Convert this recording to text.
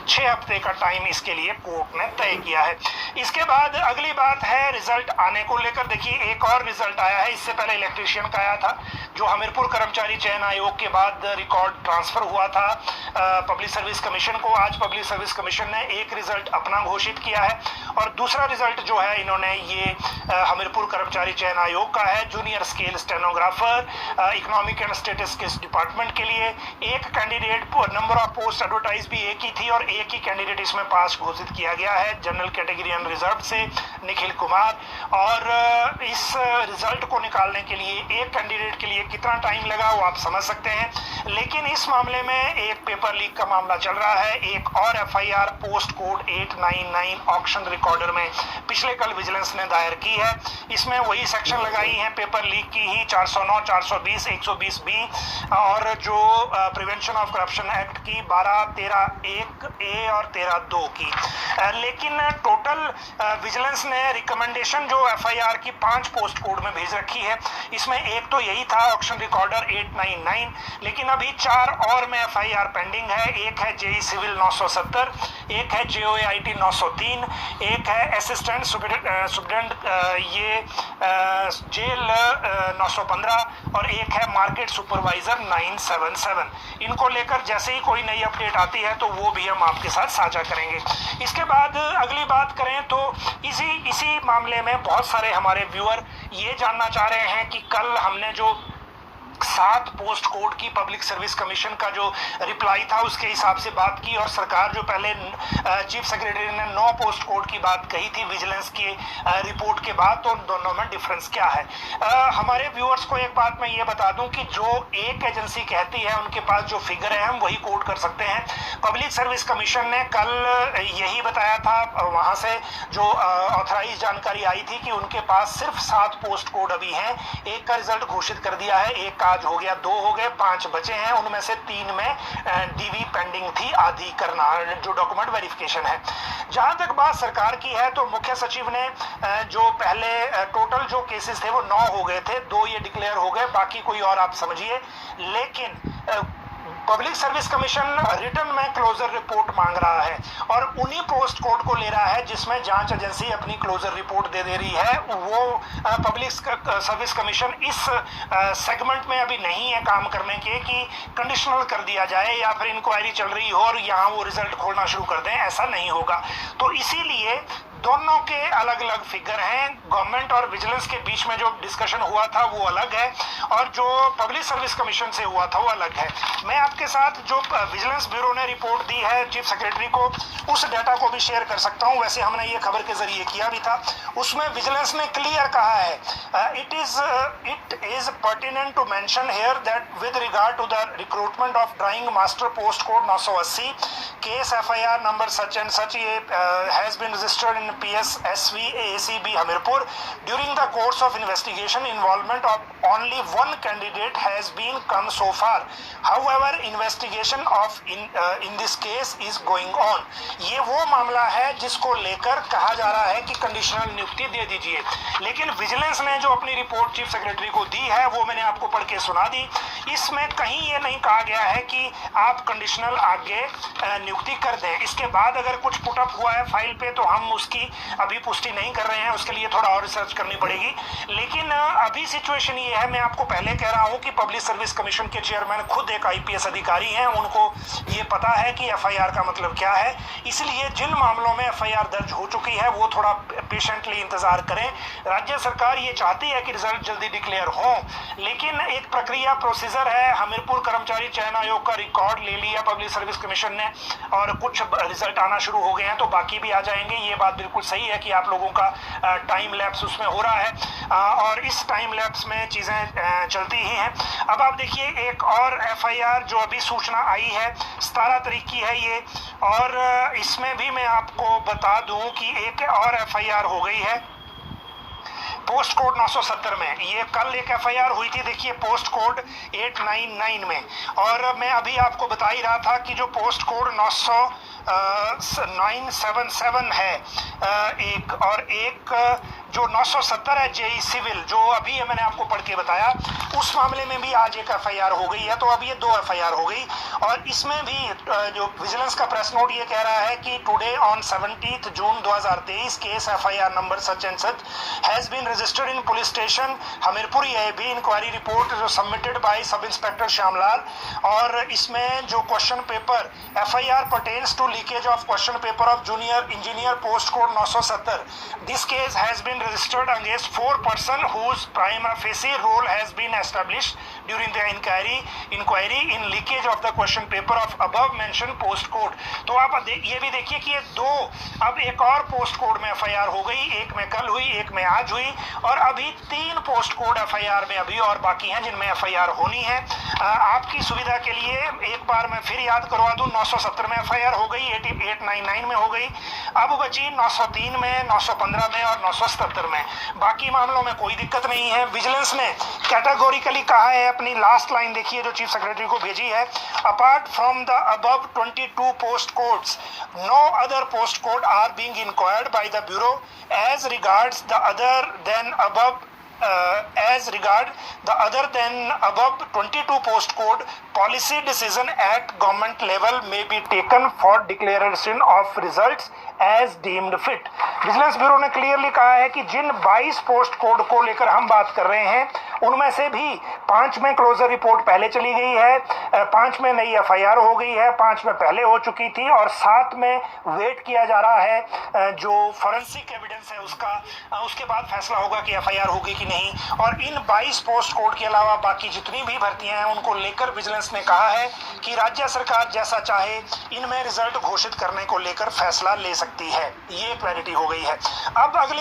6 हफ्ते का टाइम इसके लिए कोर्ट ने तय किया है। इसके बाद अगली बात है रिजल्ट आने को लेकर। देखिए एक और रिजल्ट आया है, इससे पहले इलेक्ट्रीशियन का आया था जो हमीरपुर कर्मचारी चयन आयोग के बाद रिकॉर्ड ट्रांसफर हुआ था पब्लिक सर्विस कमीशन को। आज पब्लिक सर्विस कमीशन ने एक रिजल्ट अपना घोषित किया है और दूसरा रिजल्ट जो है इन्होंने ये हमीरपुर कर्मचारी चयन आयोग का है। Junior scale stenographer economic and statistics department के लिए एक candidate, number of post advertise भी एक ही थी और एक ही कैंडिडेट इसमें पास घोषित किया गया है जनरल कैटेगरी एंड रिजर्व से निखिल कुमार। और इस रिजल्ट को निकालने के लिए एक कैंडिडेट के लिए कितना टाइम लगा वो आप समझ सकते हैं। लेकिन इस मामले में एक पेपर लीक का मामला चल रहा है। एक और FIR post code 899 auction recorder में पिछले कल विजिलेंस ने दायर की है। इसमें वही सेक्शन लगाई है पेपर लीक की ही 409, 420, 120 बी और जो प्रिवेंशन ऑफ करप्शन एक्ट की 12, 13(1)(a) और 13(2) की। लेकिन टोटल विजिलेंस ने रिकमेंडेशन जो एफआईआर की 5 पोस्ट कोड में भेज रखी है, इसमें एक तो यही था ऑक्शन रिकॉर्डर 899, लेकिन अभी 4 और में एफआईआर पेंडिंग है। एक है जेई सिविल 970, एक है जेओएआईटी 903, एक है असिस्टेंट सुप्रिटेंडेंट ये जेल 915 और एक है मार्केट सुपरवाइजर 977। इनको लेकर जैसे ही कोई नई अपडेट आती है तो वो भी हम आपके साथ साझा करेंगे। इसके बाद अगली बात करें तो इसी मामले में बहुत सारे हमारे व्यूअर ये जानना चाह रहे हैं कि कल हमने जो 7 पोस्ट कोड की पब्लिक सर्विस कमीशन का जो रिप्लाई था उसके हिसाब से बात की और सरकार जो पहले चीफ सेक्रेटरी ने 9 पोस्ट कोड की बात कही थी विजिलेंस की रिपोर्ट के बाद, तो दोनों में डिफरेंस क्या है। हमारे व्यूअर्स को एक बात मैं ये बता दूं कि जो एक एजेंसी कहती है उनके पास जो फिगर है हम वही कोट कर सकते हैं। पब्लिक सर्विस कमीशन ने कल यही बताया था, वहां से जो ऑथराइज जानकारी आई थी कि उनके पास सिर्फ 7 पोस्ट कोड अभी हैं। एक का रिजल्ट घोषित कर दिया है, एक आज हो गया, 2 हो गए, 5 बचे हैं। उनमें से 3 में डीवी पेंडिंग थी आदि करना, जो डॉक्यूमेंट वेरिफिकेशन है। जहां तक बात सरकार की है तो मुख्य सचिव ने जो पहले टोटल जो केसेस थे वो 9 हो गए थे, 2 ये डिक्लेयर हो गए, बाकी कोई और आप समझिए। लेकिन पब्लिक सर्विस कमीशन रिटर्न में क्लोजर रिपोर्ट मांग रहा है और उन्हीं पोस्ट कोड को ले रहा है जिसमें जांच एजेंसी अपनी क्लोजर रिपोर्ट दे रही है। वो पब्लिक सर्विस कमीशन इस सेगमेंट में अभी नहीं है काम करने के कि कंडीशनल कर दिया जाए या फिर इंक्वायरी चल रही हो और यहाँ वो रिजल्ट खोलना शुरू कर दें, ऐसा नहीं होगा। तो इसीलिए दोनों के अलग अलग फिगर हैं। गवर्नमेंट और विजिलेंस के बीच में जो डिस्कशन हुआ था वो अलग है और जो पब्लिक सर्विस कमीशन से हुआ था वो अलग है। मैं आपके साथ जो विजिलेंस ब्यूरो ने रिपोर्ट दी है चीफ सेक्रेटरी को, उस डाटा को भी शेयर कर सकता हूं। वैसे हमने ये खबर के जरिए किया भी था। उसमें विजिलेंस ने क्लियर कहा है, it is pertinent to mention here that with regard to the recruitment of drawing master post code 980 case FIR number such and such has been registered in PSSV ACB Hamirpur. During the course of investigation, involvement of only one candidate has been come so far. However, investigation of in this case is going on. ये वो मामला है जिसको लेकर कहा जा रहा है कि कंडीशनल नियुक्ति दे दीजिए, लेकिन विजिलेंस ने जो अपनी रिपोर्ट चीफ सेक्रेटरी को दी है वो मैंने आपको पढ़ के सुना दी। इसमें कहीं ये नहीं कहा गया है कि आप कंडीशनल आगे नियुक्ति कर दें। इसके बाद अगर कुछ पुटअप हुआ है फाइल पे तो हम उसकी अभी पुष्टि नहीं कर रहे हैं, उसके लिए थोड़ा और रिसर्च करनी पड़ेगी। लेकिन अभी सिचुएशन ये है, मैं आपको पहले कह रहा हूं कि पब्लिक सर्विस कमीशन के चेयरमैन खुद एक आईपीएस अधिकारी हैं, उनको ये पता है कि एफआईआर का मतलब क्या है। इसलिए जिन मामलों में एफआईआर दर्ज हो चुकी है वो थोड़ा पेशेंटली इंतजार करें। राज्य सरकार ये चाहती है कि रिजल्ट जल्दी डिक्लेयर हो, लेकिन एक प्रक्रिया प्रोसीजर है। हमीरपुर कर्मचारी चयन आयोग का रिकॉर्ड ले लिया पब्लिक सर्विस कमीशन ने और कुछ रिजल्ट आना शुरू हो गए हैं, तो बाकी भी आ जाएंगे। ये बात बिल्कुल सही है कि आप लोगों का टाइम लैप्स उसमें हो रहा है और इस टाइम लैप्स में चीज़ें चलती ही हैं। अब आप देखिए एक और एफआईआर जो अभी सूचना आई है 17 तारीख की है ये, और इसमें भी मैं आपको बता दूं कि एक और एफआईआर हो गई है पोस्ट कोड 970 में। ये कल एक एफआईआर हुई थी, देखिए पोस्ट कोड 899 में। और मैं अभी आपको बता ही रहा था कि जो पोस्ट कोड 977 है एक, और एक जो 970 है जेई सिविल, जो अभी मैंने आपको पढ़ के बताया, उस मामले में भी आज एक एफआईआर हो गई है। तो अब ये 2 एफआईआर हो गई। और इसमें भी जो विजिलेंस का प्रेस नोट ये कह रहा है कि today on 17 June 2023 case FIR number such and such has been registered in police station Hamirpur एबी इंक्वायरी रिपोर्ट जो submitted by sub inspector Shyamlal. और इसमें जो question paper FIR pertains to leakage of question paper of junior engineer post code 970, this case has been registered against 4 person whose prima facie role has been established during the inquiry in leakage of the question paper of above mention post code. तो आप ये भी देखिए कि ये 2 अब एक और पोस्ट कोड में एफआईआर हो गई, एक में कल हुई, एक में आज हुई, और अभी 3 पोस्ट कोड एफआईआर में अभी और बाकी हैं जिनमें एफआईआर होनी है। आपकी सुविधा के लिए एक बार मैं फिर याद करवा दूं, 970 में एफआईआर हो गई, 8899 में हो गई, अब बची 903 में, 915 में और 977 में। बाकी मामलों में कोई दिक्कत नहीं है। विजिलेंस ने कैटेगोरिकली कहा है, अपनी लास्ट लाइन देखिए जो चीफ सेक्रेटरी को भेजी है, apart from the above 22 post codes no other post code are being inquired by the bureau as regards the other than above 22 post code policy decision at government level may be taken for declaration of results as deemed fit। Vigilance bureau ने clearly कहा है कि जिन 22 post code को लेकर हम बात कर रहे हैं उनमें से भी 5 में क्लोजर रिपोर्ट पहले चली गई है, 5 में नई एफआईआर हो गई है, 5 में पहले हो चुकी थी, और 7 में वेट किया जा रहा है जो फॉरेंसिक एविडेंस है उसका, उसके बाद फैसला होगा कि एफआईआर होगी कि नहीं। और इन 22 पोस्ट कोड के अलावा बाकी जितनी भी भर्तियां हैं उनको लेकर विजिलेंस ने कहा है कि राज्य सरकार जैसा चाहे इनमें रिजल्ट घोषित करने को लेकर फैसला ले सकती है। ये क्लैरिटी हो गई है। अब अगली